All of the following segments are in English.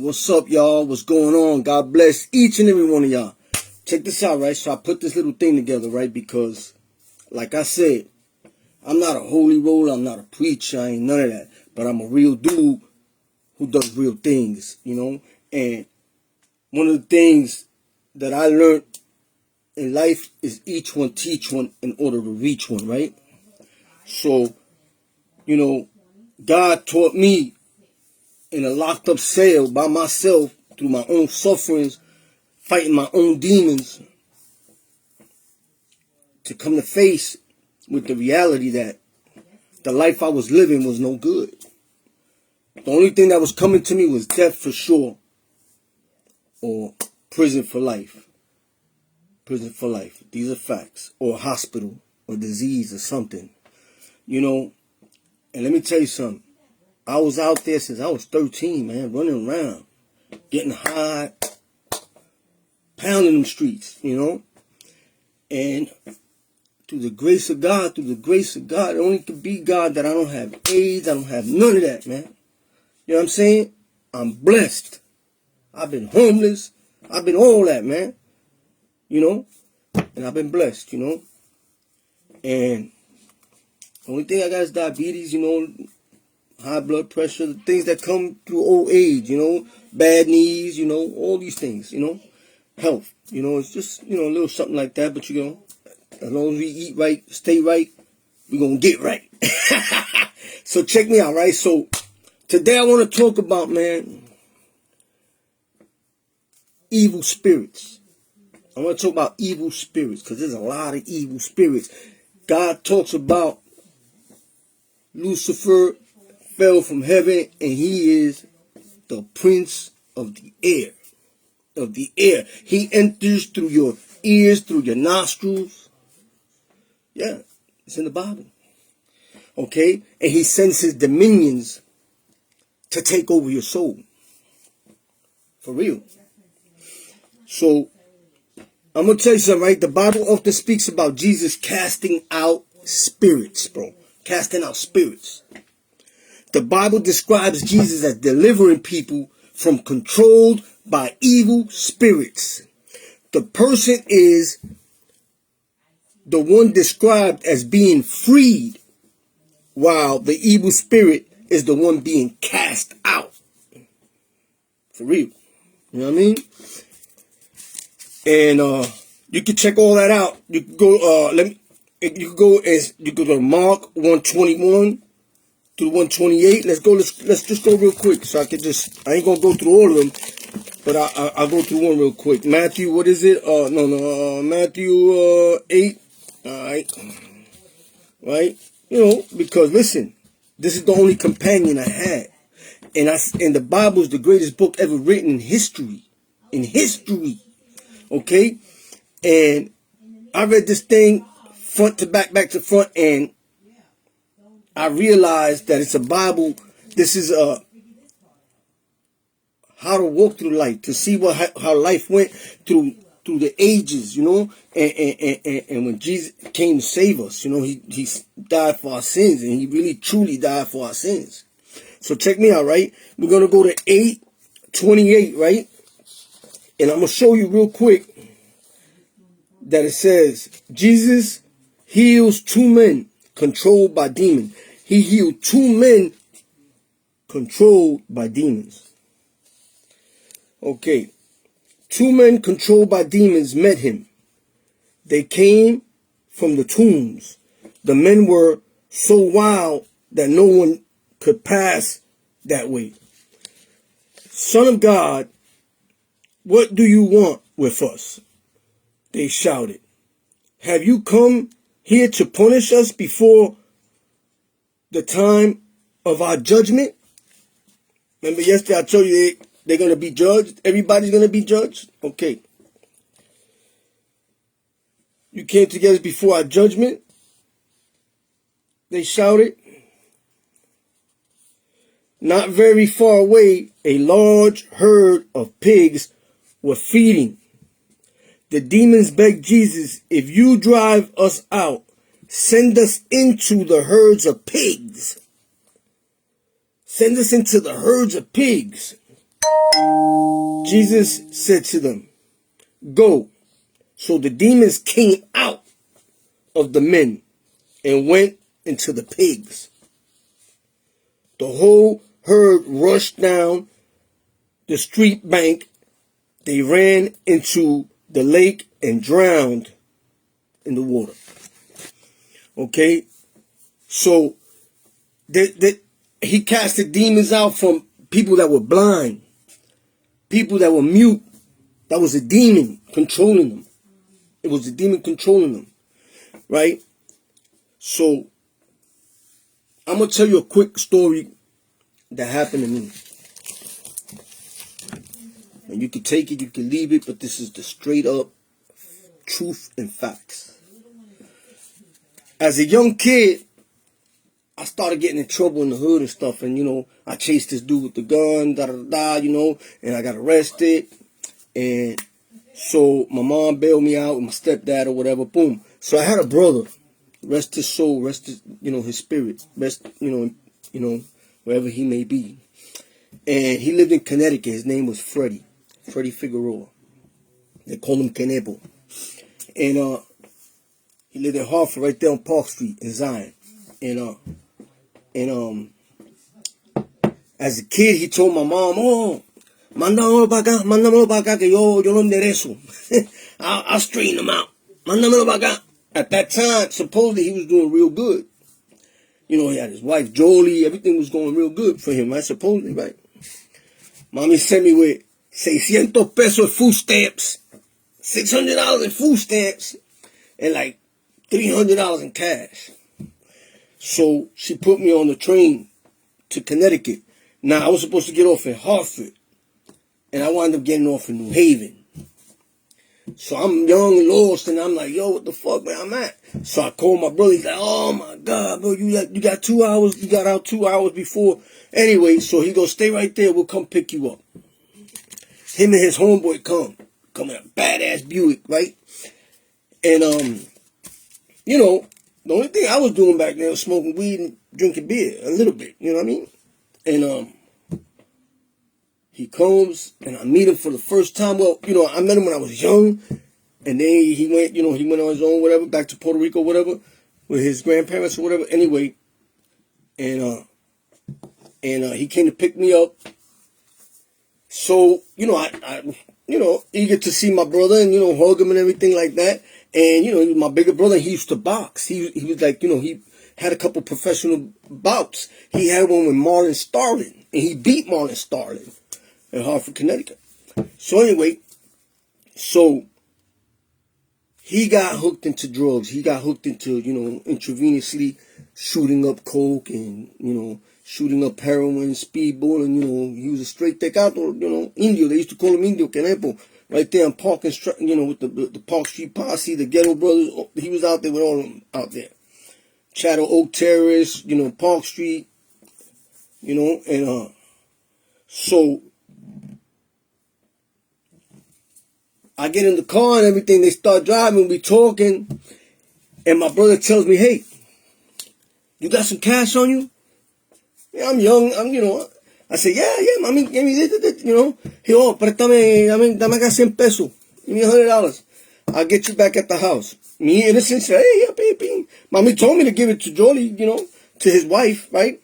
What's up, y'all? What's going on? God bless each and every one of y'all. Check this out, right? So I put this little thing together, right? Because, like I said, I'm not a holy roller. I'm not a preacher. I ain't none of that. But I'm a real dude who does real things, you know? And one of the things that I learned in life is each one teach one in order to reach one, right? So, you know, God taught me in a locked up cell by myself through my own sufferings, fighting my own demons, to come to face with the reality that the life I was living was no good. The only thing that was coming to me was death for sure, or prison for life. Prison for life. These are facts. Or hospital, or disease, or something. You know, and let me tell you something. I was out there since I was 13, man, running around, getting high, pounding them streets, you know. And through the grace of God, it only could be God that I don't have AIDS, I don't have none of that, man. You know what I'm saying? I'm blessed. I've been homeless. I've been all that, man. You know? And I've been blessed, you know? And the only thing I got is diabetes, you know, high blood pressure, the things that come through old age, you know, bad knees, you know, all these things, you know, health, you know, it's just, you know, a little something like that, but you know, as long as we eat right, stay right, we're going to get right. So check me out, right? So today I want to talk about, man, evil spirits. I want to talk about evil spirits because there's a lot of evil spirits. God talks about Lucifer fell from heaven and he is the prince of the air. Of the air. He enters through your ears, through your nostrils. Yeah, it's in the Bible. Okay? And he sends his dominions to take over your soul. For real. So, I'm going to tell you something, right? The Bible often speaks about Jesus casting out spirits, bro. Casting out spirits. The Bible describes Jesus as delivering people from controlled by evil spirits. The person is the one described as being freed, while the evil spirit is the one being cast out. For real. You know what I mean? And you can check all that out. You can go you can go to Mark 121 to 128. Let's just go real quick so I ain't gonna go through all of them, but I'll go through one real quick. Matthew, what is it? Matthew 8. Alright. Right? You know, because listen, this is the only companion I had. And the Bible is the greatest book ever written in history. In history. Okay? And I read this thing front to back to front, and I realized that it's a Bible. This is how to walk through life, to see how life went through the ages, you know, and when Jesus came to save us, you know, he died for our sins, and he really truly died for our sins. So check me out, right? We're gonna go to 8:28, right? And I'm gonna show you real quick that it says Jesus heals 2 men controlled by demons. He healed 2 men controlled by demons. Okay. 2 men controlled by demons met him. They came from the tombs. The men were so wild that no one could pass that way. Son of God, what do you want with us? They shouted. Have you come here to punish us before the time of our judgment? Remember yesterday I told you they're going to be judged? Everybody's going to be judged? Okay. You came together before our judgment? They shouted. Not very far away, a large herd of pigs were feeding. The demons begged Jesus, if you drive us out, send us into the herds of pigs. Send us into the herds of pigs. Jesus said to them, go. So the demons came out of the men and went into the pigs. The whole herd rushed down the street bank. They ran into the lake and drowned in the water. Okay? So he casted demons out from people that were blind, people that were mute. That was a demon controlling them. It was a demon controlling them. Right? So I'm going to tell you a quick story that happened to me. And you can take it, you can leave it, but this is the straight up truth and facts. As a young kid, I started getting in trouble in the hood and stuff. And, you know, I chased this dude with the gun, you know, and I got arrested. And so my mom bailed me out with my stepdad or whatever, boom. So I had a brother, rest his soul, rest his, you know, his spirit, rest, you know, wherever he may be. And he lived in Connecticut. His name was Freddie Figueroa. They called him Kenebo. And he lived in Hartford, right there on Park Street in Zion. And as a kid, he told my mom, oh, mándamelo para acá, que yo lo enderezo. I'll straighten him out. Mándamelo para acá. At that time, supposedly he was doing real good. You know, he had his wife, Jolie. Everything was going real good for him, right? Supposedly, right? Mommy sent me with 600 pesos food stamps, $600 in food stamps, and like $300 in cash. So she put me on the train to Connecticut. Now, I was supposed to get off in Hartford, and I wound up getting off in New Haven. So I'm young and lost, and I'm like, yo, what the fuck, where I'm at? So I called my brother. He's like, oh, my God, bro, you got 2 hours. You got out 2 hours before. Anyway, so he goes, stay right there. We'll come pick you up. Him and his homeboy come in a badass Buick, right? And, you know, the only thing I was doing back then was smoking weed and drinking beer, a little bit, you know what I mean? And he comes, and I meet him for the first time. Well, you know, I met him when I was young, and then he went on his own, whatever, back to Puerto Rico, whatever, with his grandparents or whatever. Anyway, and he came to pick me up. So, you know, I eager to see my brother and, you know, hug him and everything like that. And, you know, he was my bigger brother. He used to box. He was like, you know, he had a couple professional bouts. He had one with Marlon Starling, and he beat Marlon Starling in Hartford, Connecticut. So anyway, so he got hooked into drugs. He got hooked into, you know, intravenously shooting up coke and, you know, shooting up heroin, speedballing, you know. He was a straight tecato, you know, Indio. They used to call him Indio Kenepo. Right there on Park and, you know, with the Park Street Posse, the Ghetto Brothers. He was out there with all of them out there. Shadow Oak Terrace, you know, Park Street, you know, and so I get in the car and everything. They start driving, we talking, and my brother tells me, hey, you got some cash on you? Yeah, I'm young, you know. I said, yeah, mami, give me this, you know. He, oh, préstame, dame acá 100 pesos. Give me $100. I'll get you back at the house. Me innocent said, hey, yeah, baby. Mommy told me to give it to Jolie, you know, to his wife, right?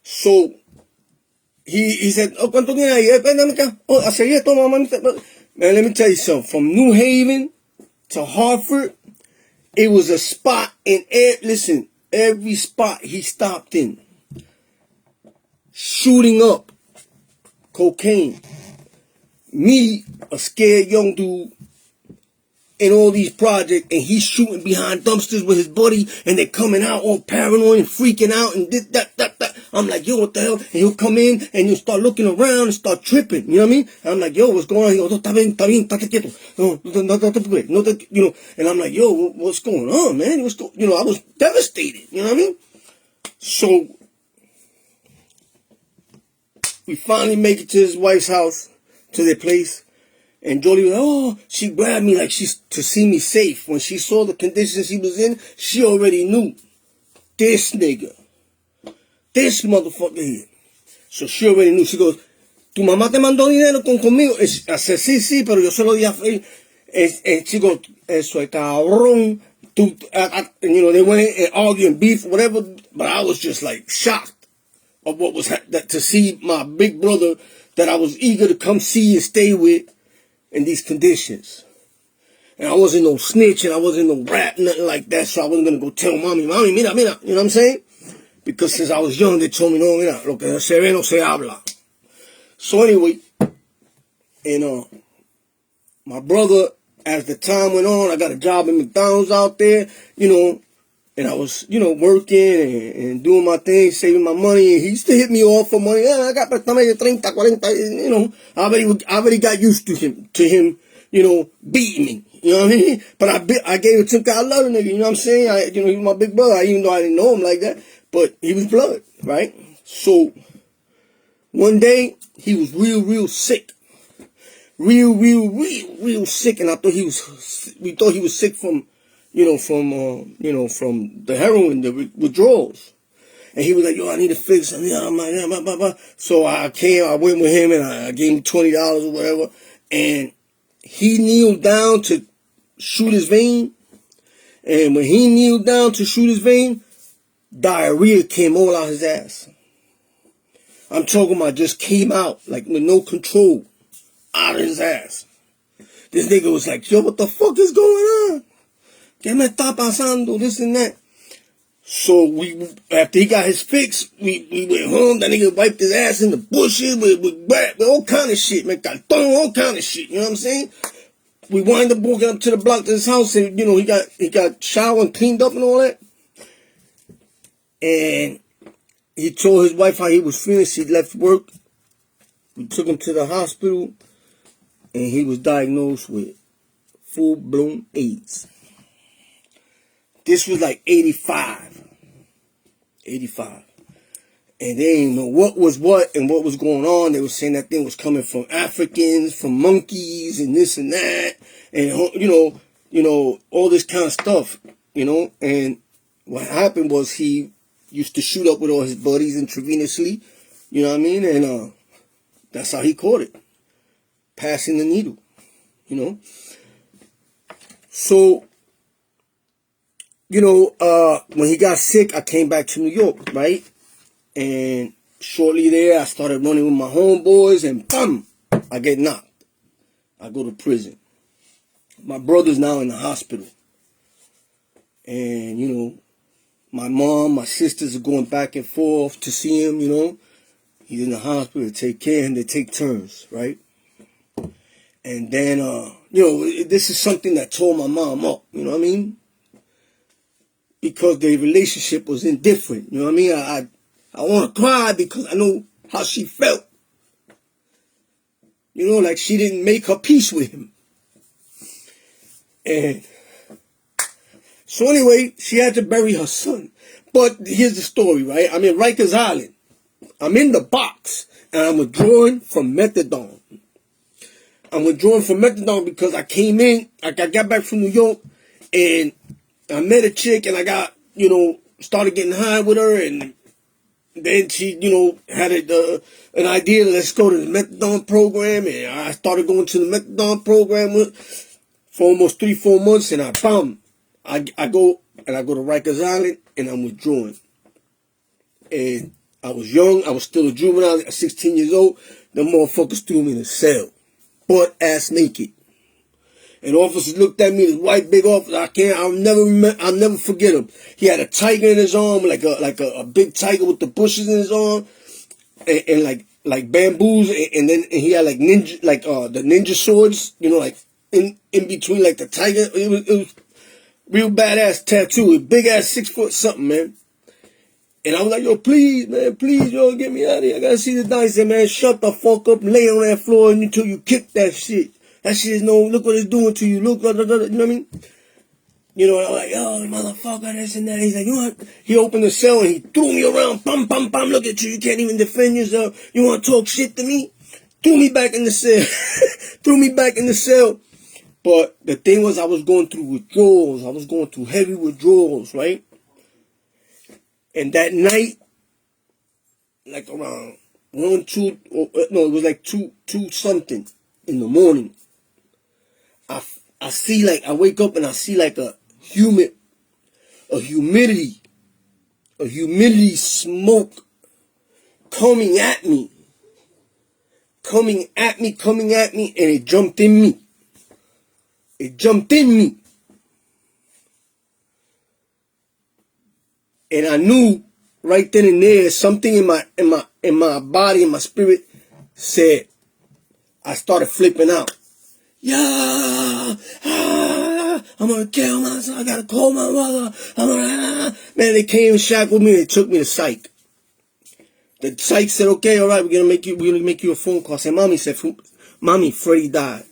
So he said, oh, ¿cuánto tienes ahí? Dame acá. Oh, I said, yeah, toma, mami. Man, let me tell you something. From New Haven to Hartford, it was a spot in every spot he stopped in, shooting up cocaine. Me, a scared young dude, in all these projects, and he's shooting behind dumpsters with his buddy, and they're coming out all paranoid and freaking out, and this, that. I'm like, yo, what the hell? And he'll come in, and he'll start looking around and start tripping, you know what I mean? And I'm like, yo, what's going on? He goes, está bien, estate quieto. No, you know, and I'm like, yo, what's going on, man? You know, I was devastated, you know what I mean? So, we finally make it to his wife's house, to their place. And Jolie was, oh, she grabbed me like she's to see me safe. When she saw the conditions he was in, she already knew. This nigga. This motherfucker here. So she already knew. She goes, tu mamá te mandó dinero conmigo. Hace sí, pero yo se lo di a chico, eso es cabrón. You know, they went and arguing, beef, whatever, but I was just like shocked of what was that to see my big brother that I was eager to come see and stay with in these conditions. And I wasn't no snitch and I wasn't no rat, nothing like that, so I wasn't gonna go tell mommy, mira, you know what I'm saying? Because since I was young, they told me, no, mira, lo que se ve no se habla. So anyway, and my brother, as the time went on, I got a job at McDonald's out there, you know, and I was, you know, working and doing my thing, saving my money, and he used to hit me off for money. I got 30, 40, you know, I already got used to him, you know, beating me, you know what I mean? But I gave it to him because I love the nigga, you know what I'm saying? You know, he was my big brother, even though I didn't know him like that, but he was blood, right? So, one day, he was real sick. Real sick, and we thought he was sick from the heroin, the withdrawals. And he was like, yo, I need to fix him. Yeah, blah, blah. So I went with him, and I gave him $20 or whatever, and he kneeled down to shoot his vein, and when he kneeled down to shoot his vein, diarrhea came all out his ass. I'm talking about just came out, like with no control. Out of his ass. This nigga was like, yo, what the fuck is going on? ¿Qué me está pasando? This and that. So after he got his fix, we went home. That nigga wiped his ass in the bushes with all kind of shit, man. Cartón, all kind of shit. You know what I'm saying? We wind up walking up to the block to his house, and you know he got showered and cleaned up and all that. And he told his wife how he was feeling. She left work. We took him to the hospital. And he was diagnosed with full-blown AIDS. This was like 85. And they didn't know what was what and what was going on. They were saying that thing was coming from Africans, from monkeys, and this and that. And, you know, all this kind of stuff, you know. And what happened was he used to shoot up with all his buddies intravenously, you know what I mean? And that's how he caught it. Passing the needle, you know. So, you know, when he got sick, I came back to New York, right? And shortly there, I started running with my homeboys, and bam, I get knocked. I go to prison. My brother's now in the hospital. And, you know, my mom, my sisters are going back and forth to see him, you know. He's in the hospital, to take care of him, they take turns, right? And then, you know, this is something that tore my mom up, you know what I mean? Because the relationship was indifferent, you know what I mean? I want to cry because I know how she felt. You know, like she didn't make her peace with him. And so anyway, she had to bury her son. But here's the story, right? I'm in Rikers Island. I'm in the box, and I'm withdrawing from methadone. I'm withdrawing from methadone because I came in, I got back from New York, and I met a chick, and I got, you know, started getting high with her, and then she, you know, had an idea, let's go to the methadone program, and I started going to the methadone program for almost 3-4 months, and I go to Rikers Island, and I'm withdrawing. And I was young, I was still a juvenile, 16 years old, the motherfuckers threw me in a cell. Butt ass naked. And officers looked at me, this white big officer, I'll never forget him. He had a tiger in his arm, like a big tiger with the bushes in his arm, and like bamboos, and then he had like ninja, like the ninja swords, you know, like in between like the tiger. It was real badass tattoo, a big ass 6 foot something, man. And I was like, yo, please, man, please, yo, get me out of here. I gotta see the dog. He said, man, shut the fuck up and lay on that floor until you kick that shit. That shit is look what it's doing to you. Look, you know what I mean? You know, I was like, oh, motherfucker, this and that. He's like, you know what? He opened the cell and he threw me around. Pum, pum, pum, look at you. You can't even defend yourself. You want to talk shit to me? Threw me back in the cell. Threw me back in the cell. But the thing was, I was going through withdrawals. I was going through heavy withdrawals, right? And that night, like around 1, 2, no, it was like 2 something in the morning. I see like, I wake up and I see like a humidity smoke coming at me, and it jumped in me. And I knew right then and there, something in my body, in my spirit said, I started flipping out. I'm gonna kill myself. I gotta call my mother. Man, they came and shackled me. They took me to psych. The psych said, okay, all right, we're gonna make you a phone call. I said, Mommy, Freddie died.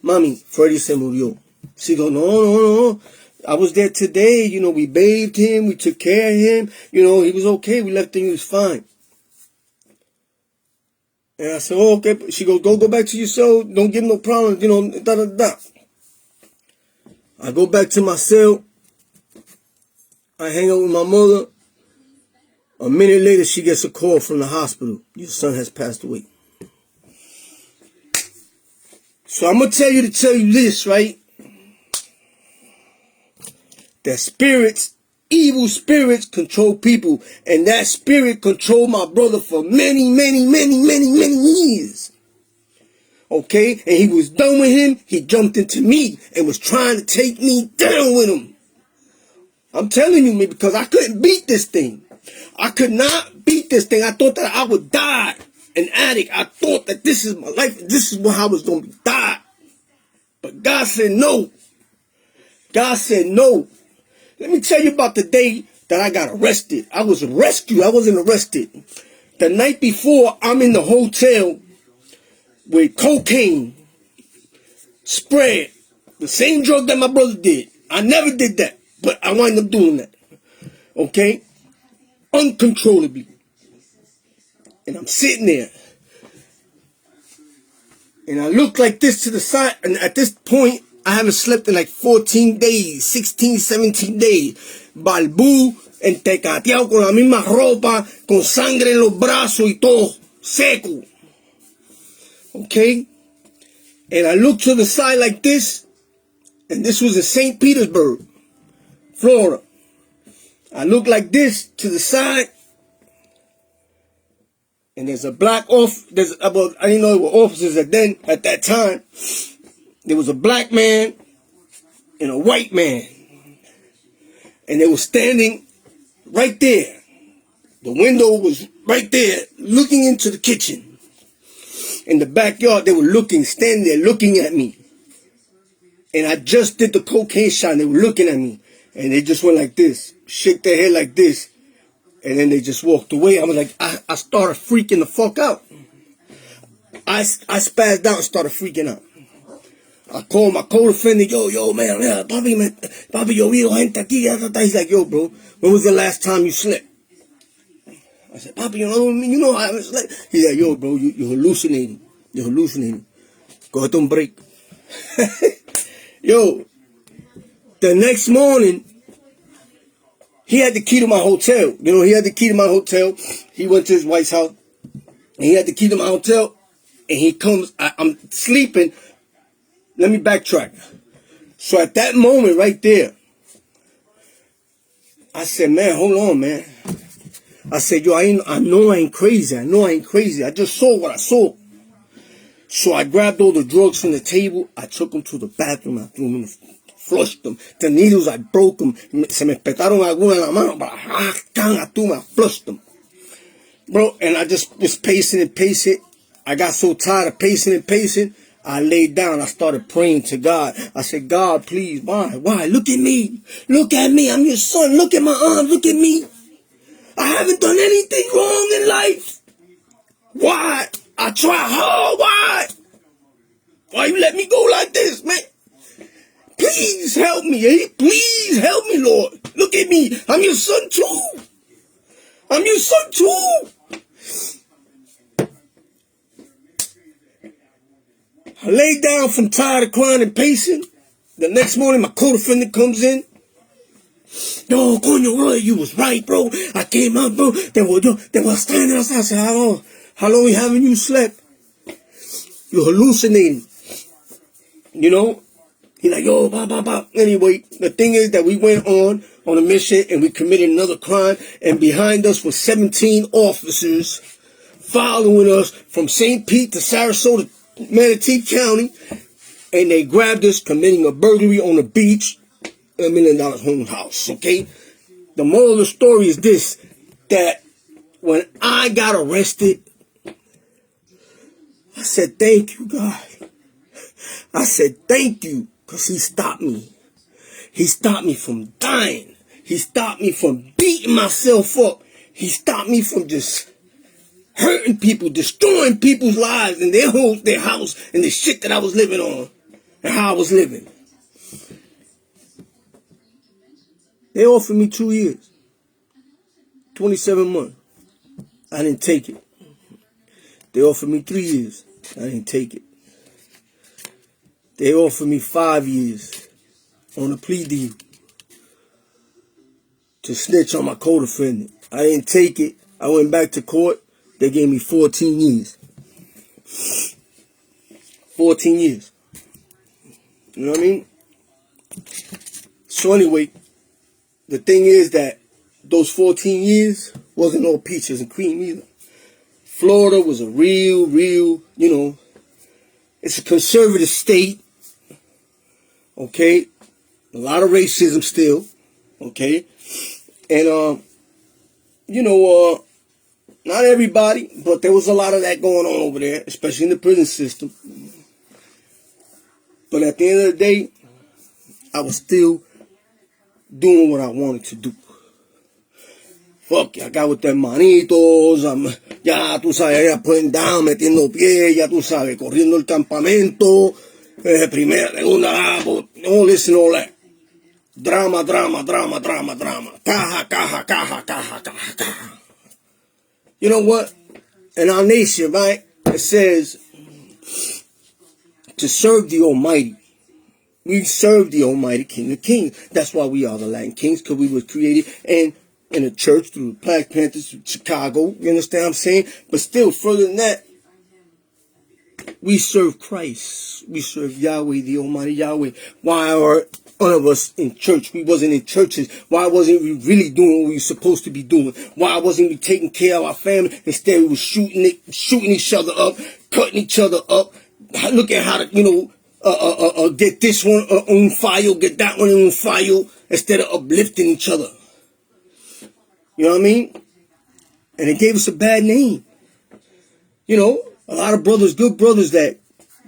Mommy, Freddie se murió. She goes, no. I was there today. You know, we bathed him. We took care of him. You know, he was okay. We left him. He was fine. And I said, oh, okay. She goes, go back to your cell. Don't give him no problems. You know, da. I go back to my cell. I hang out with my mother. A minute later, she gets a call from the hospital. Your son has passed away. So I'm going to tell you this, right? That evil spirits control people. And that spirit controlled my brother for many years. Okay? And he was done with him. He jumped into me and was trying to take me down with him. I'm telling you, man, because I couldn't beat this thing. I could not beat this thing. I thought that I would die an addict. I thought that this is my life. This is how I was going to die. But God said no. God said no. Let me tell you about the day that I got arrested. I was rescued. I wasn't arrested. The night before, I'm in the hotel with cocaine spread. The same drug that my brother did. I never did that. But I wind up doing that. Okay? Uncontrollably. And I'm sitting there. And I look like this to the side. And at this point, I haven't slept in like 14 days, 16, 17 days. Balbú, entecateado con la misma ropa, con sangre en los brazos y todo, seco. Okay? And I look to the side like this. And this was in St. Petersburg, Florida. I look like this to the side. And there's a black I didn't know there were officers at that time. There was a black man and a white man. And they were standing right there. The window was right there, looking into the kitchen. In the backyard, they were standing there looking at me. And I just did the cocaine shot and they were looking at me. And they just went like this, shake their head like this. And then they just walked away. I was like, I started freaking the fuck out. I spazzed out and started freaking out. I called my co-defendant, yo, man, papi, yo vi gente aquí. He's like, yo, bro, when was the last time you slept? I said, papi, you know I haven't slept. He's like, yo, bro, you're hallucinating. You're hallucinating. Go ahead and break. Yo, the next morning, he had the key to my hotel. You know, he had the key to my hotel. He went to his wife's house. And he had the key to my hotel. And he comes, I'm sleeping. Let me backtrack. So at that moment right there, I said, man, hold on, man. I said, yo, I know I ain't crazy. I just saw what I saw. So I grabbed all the drugs from the table. I took them to the bathroom. I threw them in the flushed them. The needles, I broke them. Se me petaron alguna en la mano, but I flushed them. Bro, and I just was pacing. I got so tired of pacing. I laid down. I started praying to God. I said, God, please, why? Look at me. I'm your son. Look at my arms. Look at me. I haven't done anything wrong in life. Why? I try hard. Why? Why you let me go like this, man? Please help me, eh? Please help me, Lord. Look at me. I'm your son too. I lay down from tired of crying and pacing. The next morning, my co-defendant comes in. Yo, coño, bro, you was right, bro. I came out, bro. They were standing outside. I said, oh, How long haven't you slept? You're hallucinating. You know? He's like, yo, blah, blah, blah. Anyway, the thing is that we went on a mission and we committed another crime. And behind us was 17 officers following us from St. Pete to Sarasota, Manatee County. And they grabbed us committing a burglary on the beach, $1 million home house, okay? The moral of the story is this, that when I got arrested, I said, thank you, God. I said, thank you, because he stopped me. He stopped me from dying. He stopped me from beating myself up. He stopped me from just hurting people, destroying people's lives and their homes, their house, and the shit that I was living on and how I was living. They offered me 2 years, 27 months. I didn't take it. They offered me 3 years. I didn't take it. They offered me 5 years on a plea deal to snitch on my co-defendant. I didn't take it. I went back to court. They gave me 14 years. 14 years. You know what I mean? So anyway, the thing is that those 14 years wasn't all peaches and cream either. Florida was a real, you know, it's a conservative state. Okay? A lot of racism still. Okay? And, you know, not everybody, but there was a lot of that going on over there, especially in the prison system. But at the end of the day, I was still doing what I wanted to do. Fuck, I got with them manitos, ya tú sabes, ya putting down, metiendo pie, ya tú sabes, corriendo el campamento, primera, segunda, all this and all that. Drama. Caja. You know what? In our nation, right, it says to serve the Almighty. We serve the Almighty King of Kings. That's why we are the Latin Kings, because we were created and in a church through the Black Panthers, Chicago. You understand what I'm saying? But still, further than that, we serve Christ. We serve Yahweh, the Almighty Yahweh. Why are none of us in church? We wasn't in churches. Why wasn't we really doing what we were supposed to be doing? Why wasn't we taking care of our family? Instead, we were shooting each other up, cutting each other up. Look at how to, you know, get this one on fire, get that one on fire, instead of uplifting each other. You know what I mean? And it gave us a bad name. You know, a lot of brothers, good brothers that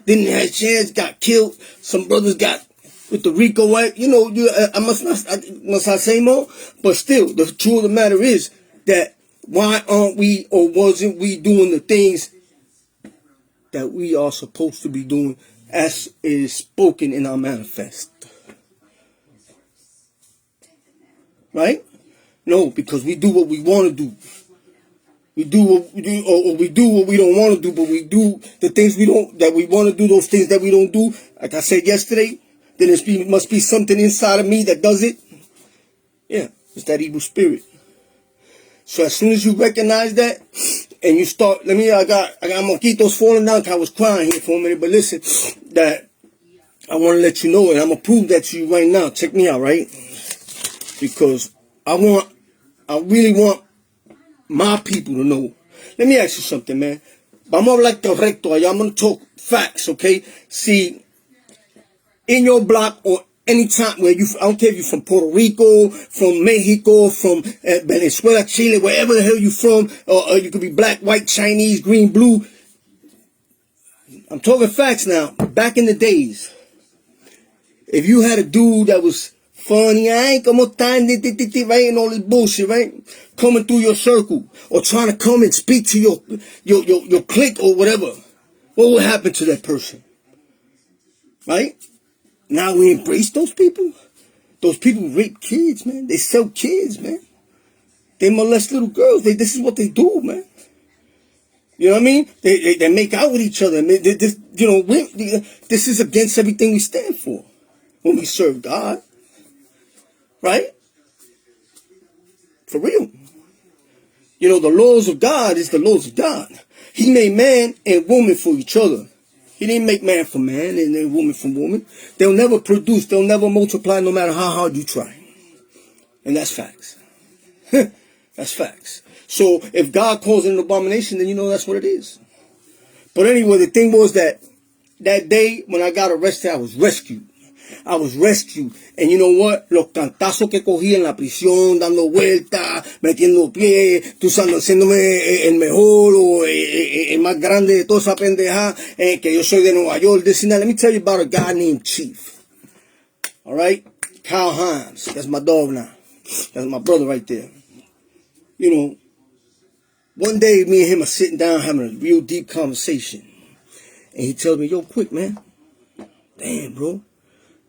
didn't have a chance, got killed. Some brothers got with the RICO Act. You know, I must not say more. But still, the truth of the matter is that why aren't we or wasn't we doing the things that we are supposed to be doing as it is spoken in our manifest? Right? No, because we do what we want to do. We do what we do, or we do what we don't want to do, but we do the things that we want to do, those things that we don't do. Like I said yesterday, then there must be something inside of me that does it. Yeah, it's that evil spirit. So as soon as you recognize that, and you start, I got moquitos falling down, 'cause I was crying here for a minute, but listen, that I want to let you know, and I'm going to prove that to you right now. Check me out, right? Because I really want my people to know. Let me ask you something, man. Vamos a hablar correcto allá. I'm going to talk facts, okay? See, in your block or any time where I don't care if you're from Puerto Rico, from Mexico, from Venezuela, Chile, wherever the hell you're from, or you could be black, white, Chinese, green, blue. I'm talking facts now. Back in the days, if you had a dude that was funny, ay, como están, right, and all this bullshit, right, coming through your circle, or trying to come and speak to your clique or whatever, what would happen to that person? Right? Now we embrace those people. Those people rape kids, man. They sell kids, man. They molest little girls. This is what they do, man. You know what I mean? They make out with each other. This is against everything we stand for when we serve God. Right? For real. You know, the laws of God is the laws of God. He made man and woman for each other. He didn't make man for man and then woman for woman. They'll never produce. They'll never multiply no matter how hard you try. And that's facts. That's facts. So if God calls it an abomination, then you know that's what it is. But anyway, the thing was that day when I got arrested, I was rescued. I was rescued. And you know what? Los cantazos que cogí en la prisión, dando vueltas, metiendo pie, tú sabes, haciéndome el mejor o el más grande de toda esa pendeja, que yo soy de Nueva York, this and that. Let me tell you about a guy named Chief. Alright? Kyle Hines. That's my dog now. That's my brother right there. You know, one day me and him are sitting down having a real deep conversation. And he tells me, yo, quick, man. Damn, bro.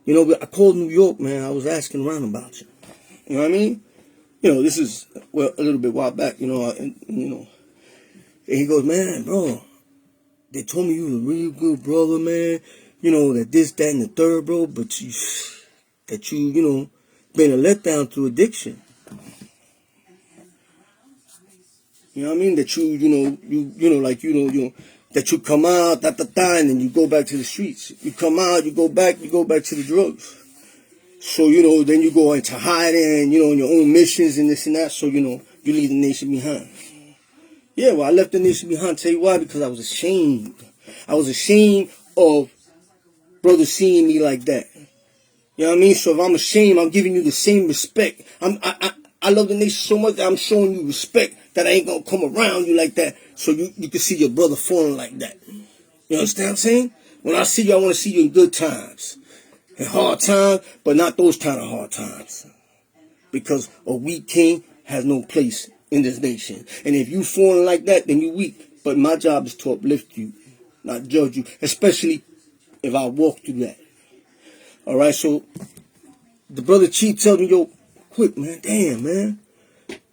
You know, I called New York, man. I was asking around about you. You know what I mean? You know, this is, well, a little bit while back, you know. And he goes, man, bro, they told me you was a really good brother, man. You know, that this, that, and the third, bro. But you know, been a letdown through addiction. You know what I mean? That that you come out, and then you go back to the streets. You come out, you go back to the drugs. So, you know, then you go into hiding, you know, on your own missions and this and that. So, you know, you leave the nation behind. Yeah, well, I left the nation behind. Tell you why? Because I was ashamed. I was ashamed of brothers seeing me like that. You know what I mean? So if I'm ashamed, I'm giving you the same respect. I love the nation so much that I'm showing you respect that I ain't gonna come around you like that so you can see your brother falling like that. You understand what I'm saying? When I see you, I want to see you in good times. In hard times, but not those kind of hard times. Because a weak king has no place in this nation. And if you falling like that, then you weak. But my job is to uplift you, not judge you. Especially if I walk through that. Alright, so the brother Chief tells me, yo, quick, man, damn, man.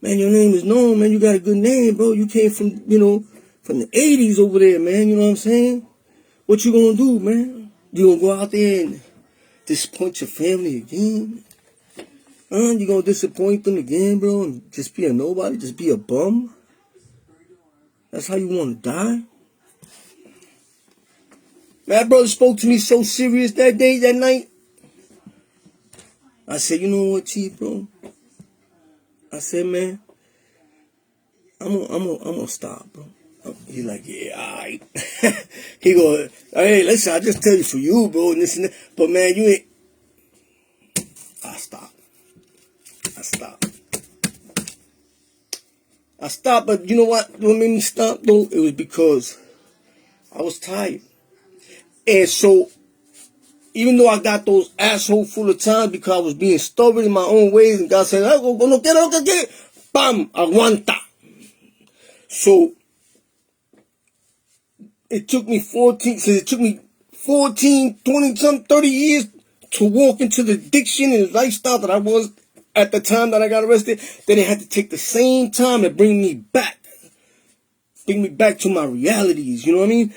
Man, your name is known, man. You got a good name, bro. You came from, you know, from the 80s over there, man. You know what I'm saying? What you gonna do, man? You gonna go out there and disappoint your family again? You gonna disappoint them again, bro? And just be a nobody? Just be a bum? That's how you wanna die? That brother spoke to me so serious that day, that night. I said, you know what, Chief, bro? I said, man, I'm gonna stop, bro. He's like, yeah, all right. He go, hey, listen, I just tell you for you, bro, and this and that. But man, you ain't. I stopped. I stopped, but you know what made me stop, though? It was because I was tired. And so, even though I got those asshole full of times because I was being stubborn in my own ways, and God said, no quiero que bam, aguanta. So, it took me 14, 20, some 30 years to walk into the addiction and lifestyle that I was at the time that I got arrested. Then it had to take the same time to bring me back to my realities, you know what I mean?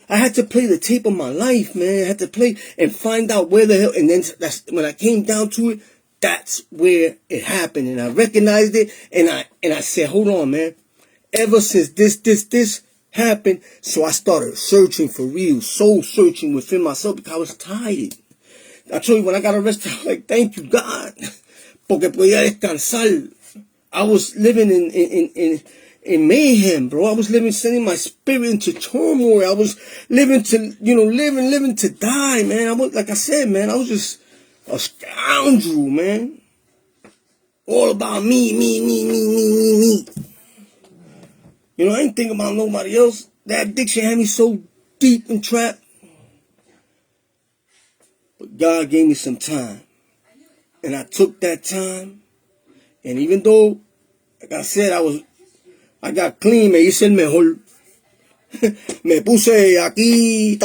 I had to play the tape of my life, man. I had to play and find out where the hell, and then that's when I came down to it, that's where it happened. And I recognized it, and I said, hold on, man. Ever since this happened, so I started searching for real, soul searching within myself because I was tired. I told you when I got arrested, I was like, thank you, God. Porque podía descansar. I was living in mayhem, bro. I was sending my spirit into turmoil. I was living to die, man. I was, like I said, man, I was just a scoundrel, man. All about me. You know, I ain't thinking about nobody else. That addiction had me so deep and trapped. But God gave me some time. And I took that time. And even though, like I said, I got clean, me hice el mejor. Me puse aquí,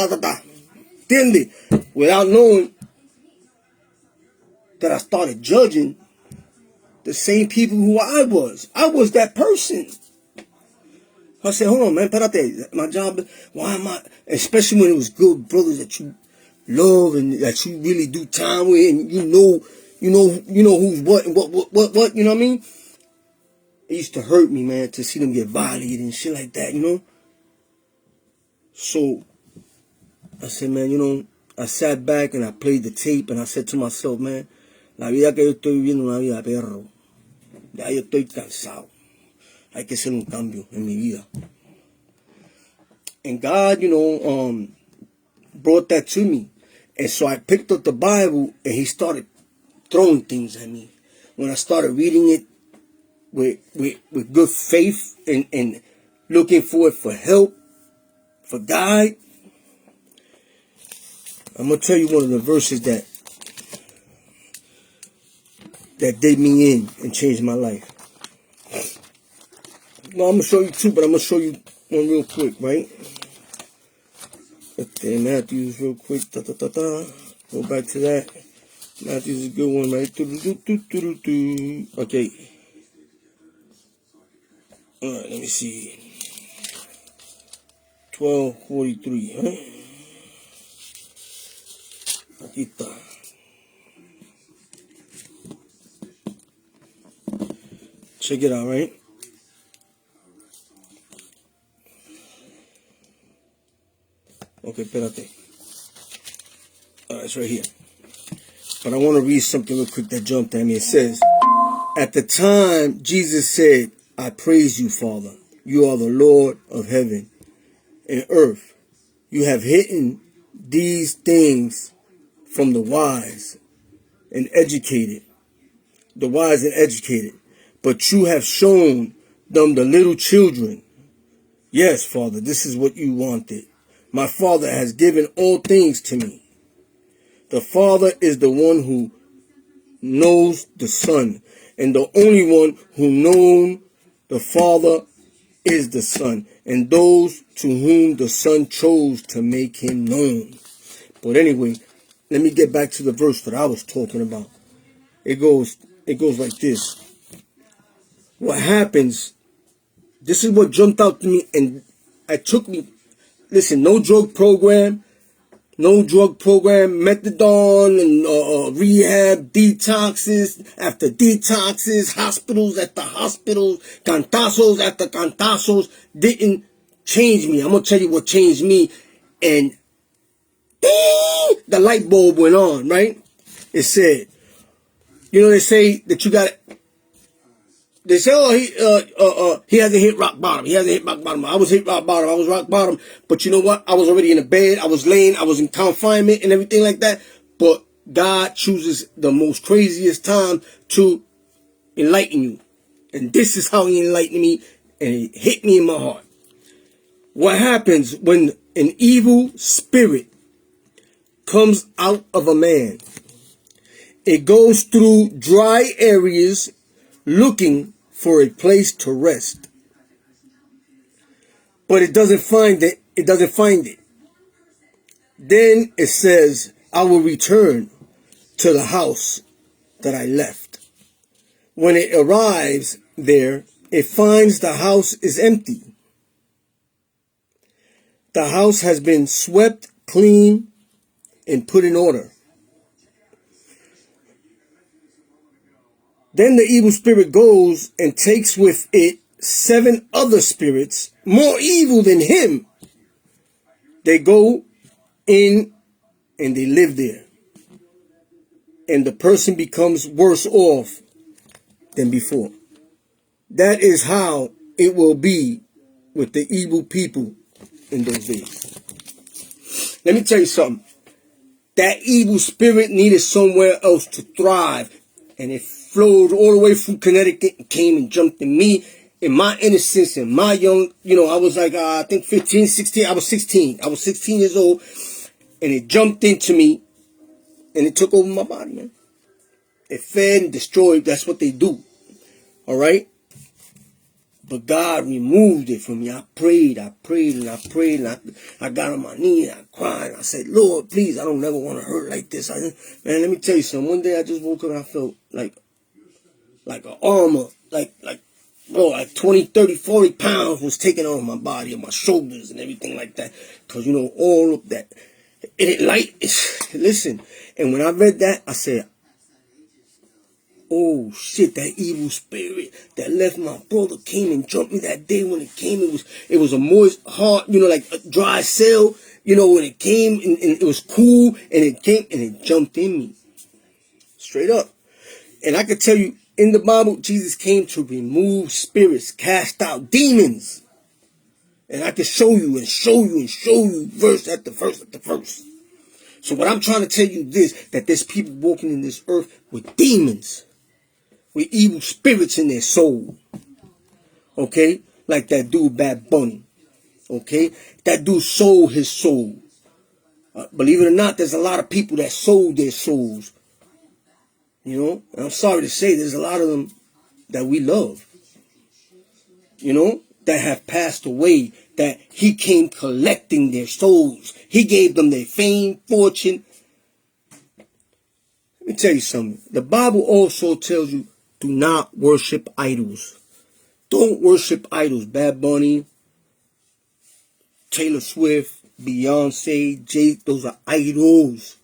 ¿Entiendes? Without knowing that I started judging the same people who I was. I was that person. I said, hold on, man, espérate. My job, why am I, especially when it was good brothers that you love and that you really do time with, and you know who's what and what, you know what I mean? It used to hurt me, man, to see them get violated and shit like that, you know? So I said, man, you know, I sat back and I played the tape and I said to myself, man, la vida que yo estoy viviendo es una vida perro. Ya yo estoy cansado. Hay que hacer un cambio en mi vida. And God, you know, brought that to me. And so I picked up the Bible and he started throwing things at me. When I started reading it with good faith and looking for it for help, for guide, I'm going to tell you one of the verses that did me in and changed my life. No, I'm going to show you two, but I'm going to show you one real quick, right? Okay, Matthews real quick. Go back to that. Matthews is a good one, right? Okay. All right, let me see. 12:43, huh? Aquí está. Check it out, right? Okay, espérate. It's right here. But I want to read something real quick that jumped at me. It says, at the time, Jesus said, I praise you, Father. You are the Lord of heaven and earth. You have hidden these things from the wise and educated. But you have shown them the little children. Yes, Father, this is what you wanted. My Father has given all things to me. The Father is the one who knows the Son, and the only one who knows the Father is the Son, and those to whom the Son chose to make him known. But anyway, let me get back to the verse that I was talking about. It goes like this. What happens, this is what jumped out to me, and it took me, listen, no drug program, methadone and rehab, detoxes after detoxes, hospitals after hospitals, cantazos after cantazos didn't change me. I'm going to tell you what changed me. And ding, the light bulb went on, right? It said, you know, they say that you got to, they say, oh, he hasn't hit rock bottom. He hasn't hit rock bottom. I was hit rock bottom. I was rock bottom. But you know what? I was already in a bed. I was laying. I was in confinement and everything like that. But God chooses the most craziest time to enlighten you. And this is how he enlightened me. And it hit me in my heart. What happens when an evil spirit comes out of a man? It goes through dry areas looking for a place to rest. But it doesn't find it. Then it says, I will return to the house that I left. When it arrives there, it finds the house is empty. The house has been swept clean and put in order. Then the evil spirit goes and takes with it 7 other spirits more evil than him. They go in and they live there. And the person becomes worse off than before. That is how it will be with the evil people in those days. Let me tell you something. That evil spirit needed somewhere else to thrive. And it flowed all the way from Connecticut and came and jumped in me, in my innocence, in my young, you know, I was like, I think 15, 16, I was 16. I was 16 years old, and it jumped into me, and it took over my body, man. It fed and destroyed. That's what they do. All right? But God removed it from me. I prayed, and I got on my knees, and I cried, and I said, Lord, please, I don't never want to hurt like this. Man, let me tell you something. One day I just woke up and I felt like an armor, like 20, 30, 40 pounds was taken off my body and my shoulders and everything like that. Because, you know, all of that. Listen, and when I read that, I said, Oh shit, that evil spirit that left my brother came and jumped me that day when it came. It was a moist heart, like a dry cell, when it came and it was cool and it came and it jumped in me. Straight up. And I could tell you, in the Bible, Jesus came to remove spirits, cast out demons. And I can show you and show you and show you verse after verse after verse. So what I'm trying to tell you is that there's people walking in this earth with demons, with evil spirits in their soul. Okay? Like that dude Bad Bunny. Okay? That dude sold his soul. Believe it or not, there's a lot of people that sold their souls. And I'm sorry to say, there's a lot of them that we love. That have passed away, that he came collecting their souls. He gave them their fame, fortune. Let me tell you something. The Bible also tells you, do not worship idols. Don't worship idols. Bad Bunny, Taylor Swift, Beyonce, Jake, those are idols.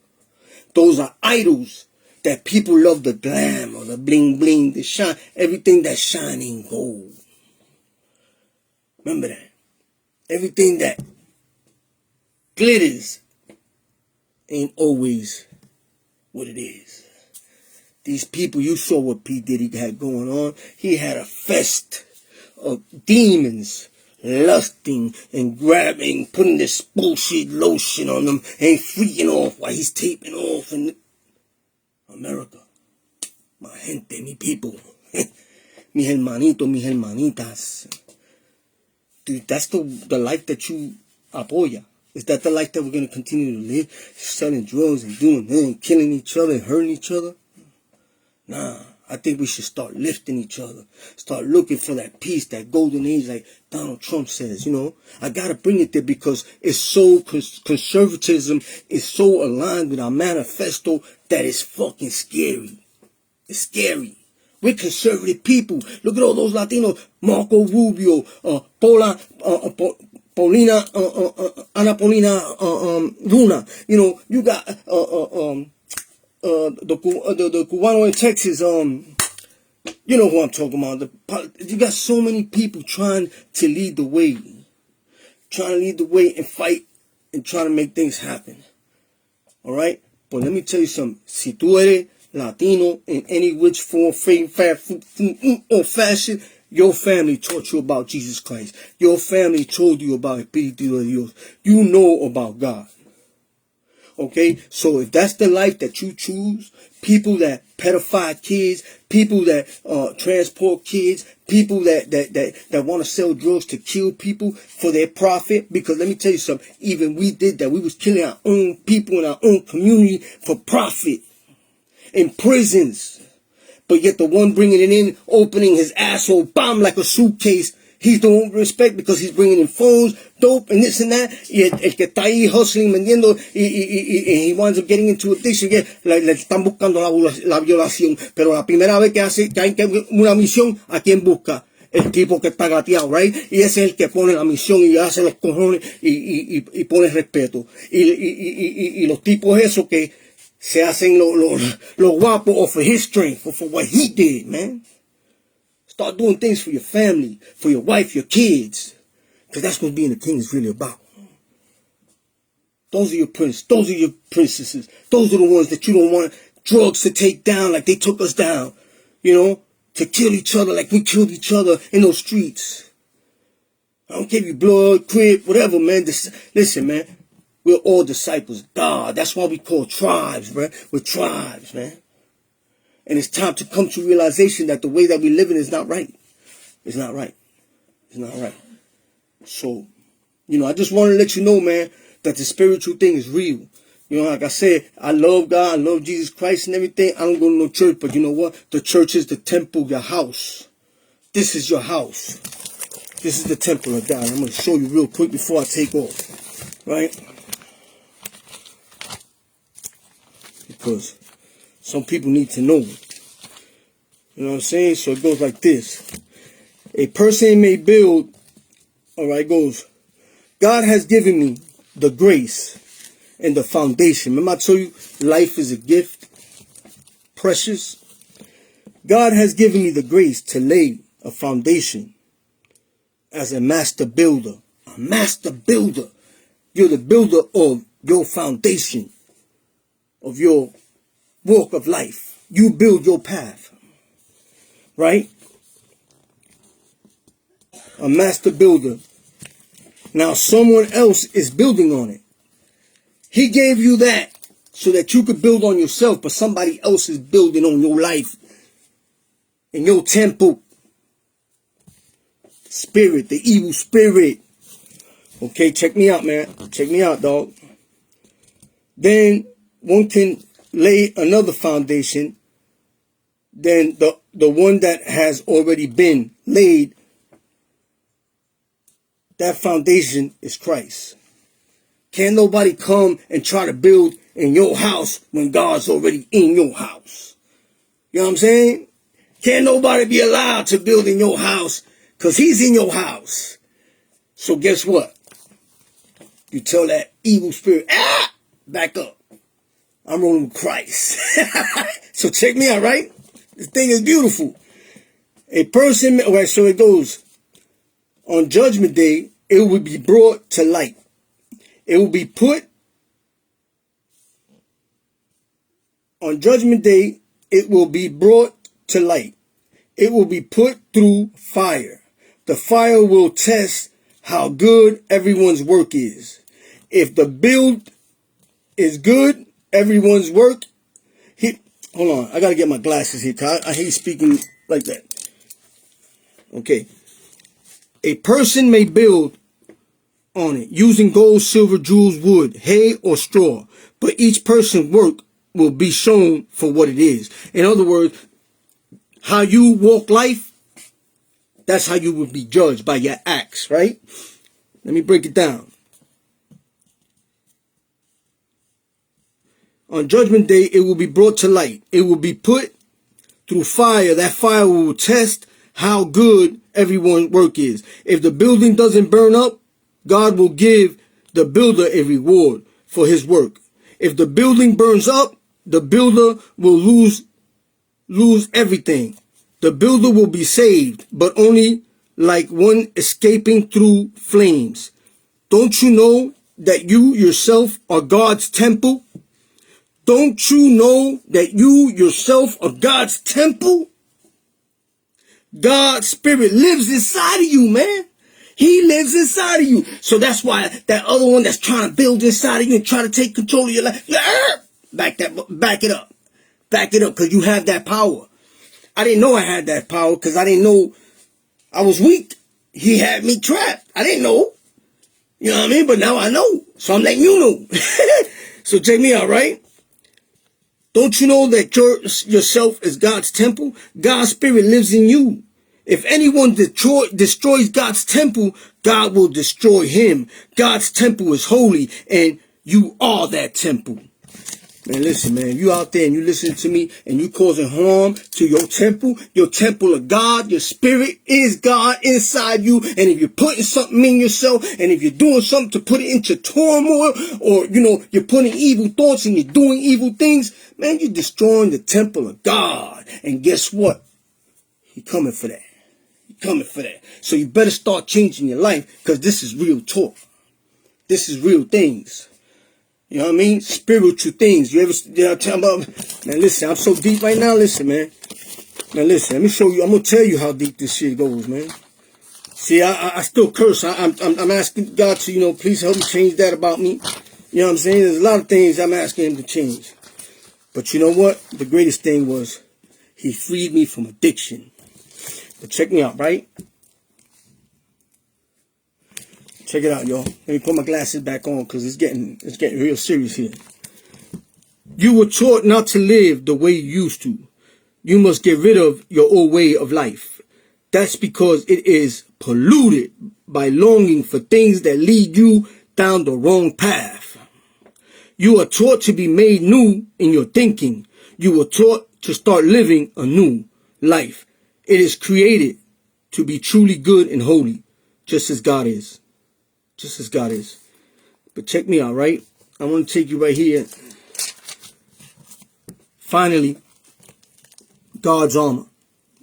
Those are idols that people love, the glam or the bling bling, the shine, everything that's shining gold. Remember that. Everything that glitters ain't always what it is. These people, you saw what P. Diddy had going on. He had a fest of demons lusting and grabbing, putting this bullshit lotion on them and freaking off while he's taping off. And America, my gente, mi people, mis hermanitos, mis hermanitas. Dude, that's the life that you apoya. Is that the life that we're going to continue to live? Selling drugs and doing that and killing each other and hurting each other? Nah, I think we should start lifting each other. Start looking for that peace, that golden age like Donald Trump says, I got to bring it there because it's so, conservatism is so aligned with our manifesto that it's fucking scary. It's scary. We're conservative people. Look at all those Latinos. Marco Rubio, Paulina, Ana Paulina, Luna. You got the Cubano in Texas. You know who I'm talking about. You got so many people trying to lead the way, and fight and trying to make things happen. All right, but let me tell you something. Si tú eres Latino in any which form, or fashion, your family taught you about Jesus Christ. Your family told you about Espíritu de Dios. You know about God. Okay, so if that's the life that you choose, people that pedophile kids, people that transport kids, people that want to sell drugs to kill people for their profit, because let me tell you something, even we did that. We was killing our own people in our own community for profit in prisons. But yet the one bringing it in, opening his asshole bomb like a suitcase, he's the one respect because he's bringing in phones, dope, and this and that. Y el que está ahí hustling, vendiendo, y he winds up getting into addiction. Le están buscando la violación. Pero la primera vez que hay una misión, ¿a quién busca? El tipo que está gateado, right? Y ese es el que pone la misión y hace los cojones y pone respeto. Y los tipos esos que se hacen los guapos off of his strength, for what he did, man. Start doing things for your family, for your wife, your kids. Because that's what being a king is really about. Those are your princes. Those are your princesses. Those are the ones that you don't want drugs to take down like they took us down. To kill each other like we killed each other in those streets. I don't care if you blood, crib, whatever, man. Listen, man. We're all disciples of God. That's why we call tribes, man. We're tribes, man. And it's time to come to realization that the way that we're living is not right. It's not right. It's not right. So, I just want to let you know, man, that the spiritual thing is real. Like I said, I love God, I love Jesus Christ and everything. I don't go to no church, but you know what? The church is the temple, your house. This is your house. This is the temple of God. I'm going to show you real quick before I take off. Right? Because some people need to know. You know what I'm saying? So it goes like this. A person may build, it goes, God has given me the grace and the foundation. Remember I told you life is a gift, precious. God has given me the grace to lay a foundation as a master builder. A master builder. You're the builder of your foundation, of your walk of life. You build your path. Right? A master builder. Now someone else is building on it. He gave you that so that you could build on yourself, but somebody else is building on your life, in your temple. Spirit, the evil spirit. Okay, check me out, man. Check me out, dog. Then one can lay another foundation than the one that has already been laid. That foundation is Christ. Can't nobody come and try to build in your house when God's already in your house. You know what I'm saying? Can't nobody be allowed to build in your house because he's in your house. So guess what? You tell that evil spirit, back up. I'm rolling with Christ. So check me out, right? This thing is beautiful. A person, right, so it goes. On Judgment Day, it will be brought to light. It will be put. On Judgment Day, it will be brought to light. It will be put through fire. The fire will test how good everyone's work is. If the build is good, everyone's work. Hold on, I gotta get my glasses here, cause I hate speaking like that. Okay. A person may build on it using gold, silver, jewels, wood, hay, or straw, but each person's work will be shown for what it is. In other words, how you walk life, that's how you will be judged, by your acts, right? Let me break it down. On Judgment Day, it will be brought to light. It will be put through fire. That fire will test how good everyone's work is. If the building doesn't burn up, God will give the builder a reward for his work. If the building burns up, the builder will lose everything. The builder will be saved, but only like one escaping through flames. Don't you know that you yourself are God's temple? Don't you know that you yourself are God's temple? God's spirit lives inside of you, man. He lives inside of you. So that's why that other one that's trying to build inside of you and try to take control of your life, back it up. Back it up, because you have that power. I didn't know I had that power because I didn't know I was weak. He had me trapped. I didn't know. You know what I mean? But now I know. So I'm letting you know. So check me out, right? Don't you know that yourself is God's temple? God's spirit lives in you. If anyone destroys God's temple, God will destroy him. God's temple is holy, and you are that temple. Man, listen, man, you out there and you listen to me and you causing harm to your temple of God, your spirit is God inside you. And if you're putting something in yourself, and if you're doing something to put it into turmoil, or, you're putting evil thoughts and you're doing evil things, man, you're destroying the temple of God. And guess what? He's coming for that. He's coming for that. So you better start changing your life, because this is real talk. This is real things. You know what I mean? Spiritual things. You ever talking about? Man, listen, I'm so deep right now. Listen, man. Man, listen. Let me show you. I'm gonna tell you how deep this shit goes, man. See, I still curse. I'm asking God to, please help me change that about me. You know what I'm saying? There's a lot of things I'm asking Him to change. But you know what? The greatest thing was He freed me from addiction. But check me out, right? Check it out, y'all. Let me put my glasses back on, because it's getting real serious here. You were taught not to live the way you used to. You must get rid of your old way of life. That's because it is polluted by longing for things that lead you down the wrong path. You are taught to be made new in your thinking. You were taught to start living a new life. It is created to be truly good and holy, just as God is. Just as God is. But check me out, right? I want to take you right here. Finally, God's armor.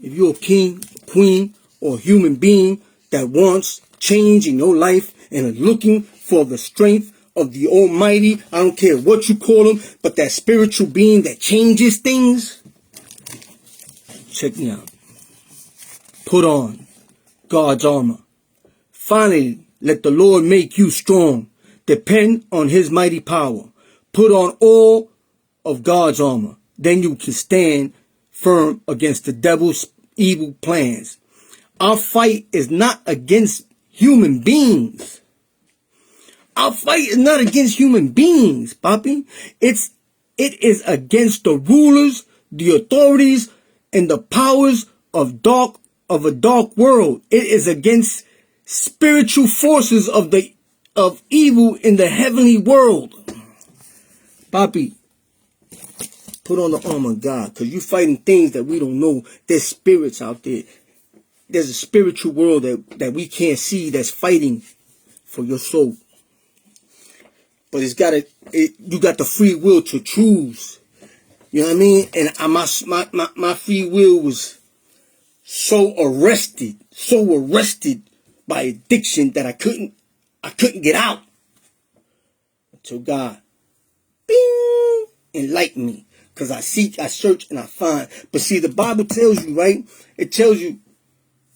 If you're a king, a queen, or a human being that wants change in your life and is looking for the strength of the Almighty, I don't care what you call him, but that spiritual being that changes things, check me out. Put on God's armor. Finally, let the Lord make you strong. Depend on his mighty power. Put on all of God's armor. Then you can stand firm against the devil's evil plans. Our fight is not against human beings. Our fight is not against human beings, Papi. It is against the rulers, the authorities, and the powers of a dark world. It is against spiritual forces of evil in the heavenly world. Papi, put on the armor of God, because you're fighting things that we don't know. There's spirits out there. There's a spiritual world that we can't see that's fighting for your soul. But you got the free will to choose. You know what I mean? And my free will was so arrested by addiction that I couldn't get out until God enlightened me. Because I seek, I search, and I find. But see, the Bible tells you, right? It tells you,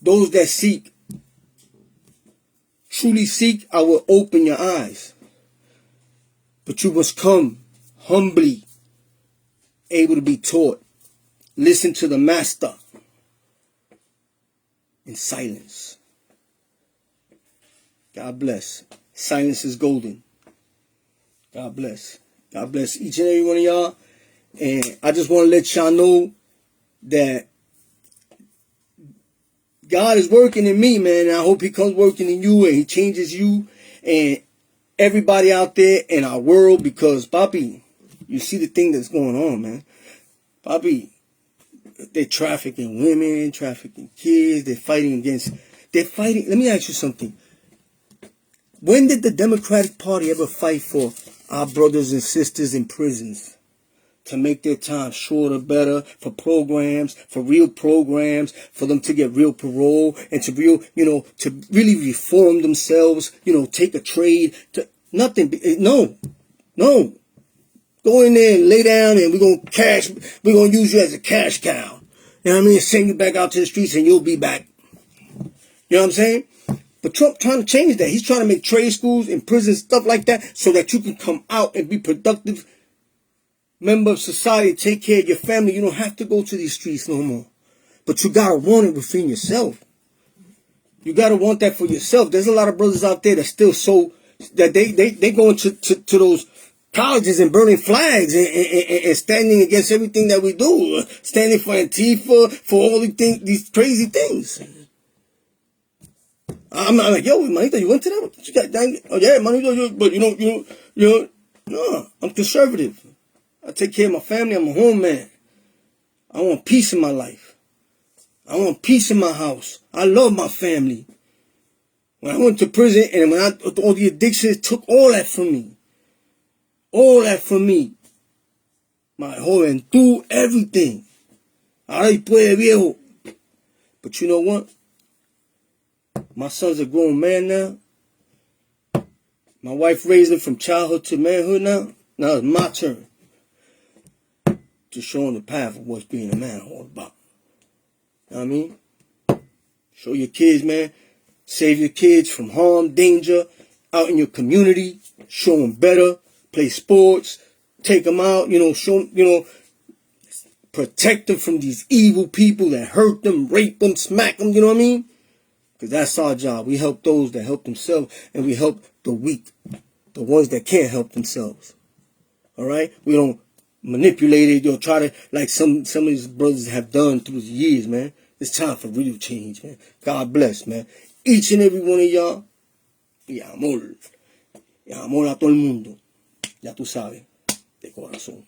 those that seek, truly seek, I will open your eyes. But you must come humbly, able to be taught. Listen to the master in silence. God bless. Silence is golden. God bless. God bless each and every one of y'all. And I just want to let y'all know that God is working in me, man. And I hope he comes working in you and he changes you and everybody out there in our world. Because, Papi, you see the thing that's going on, man. Papi, they're trafficking women, trafficking kids. They're fighting. Let me ask you something. When did the Democratic Party ever fight for our brothers and sisters in prisons? To make their time shorter, better, for programs, for real programs, for them to get real parole, and to to really reform themselves, take a trade, nothing. No. Go in there and lay down and we're going to use you as a cash cow. You know what I mean? Send you back out to the streets and you'll be back. You know what I'm saying? But Trump trying to change that. He's trying to make trade schools and prisons, stuff like that, so that you can come out and be productive member of society, take care of your family. You don't have to go to these streets no more. But you gotta want it within yourself. You gotta want that for yourself. There's a lot of brothers out there that still that they go into to those colleges and burning flags and standing against everything that we do. Standing for Antifa, for all these crazy things. I'm not like, yo, manito, you went to that? You got, oh yeah, manito, but no, I'm conservative. I take care of my family. I'm a home man. I want peace in my life. I want peace in my house. I love my family. When I went to prison and when all the addictions took all that from me. All that from me. My juventud, everything. Ahora después de viejo. But you know what? My son's a grown man now. My wife raised him from childhood to manhood now. Now it's my turn to show him the path of what's being a man all about. You know what I mean? Show your kids, man. Save your kids from harm, danger, out in your community. Show them better. Play sports. Take them out. Protect them from these evil people that hurt them, rape them, smack them. You know what I mean? Because that's our job. We help those that help themselves, and we help the weak, the ones that can't help themselves. All right? We don't manipulate it. Try to, like some of these brothers have done through the years, man. It's time for real change, man. God bless, man. Each and every one of y'all. Y amor. Y amor a todo el mundo. Ya tú sabes. De corazón.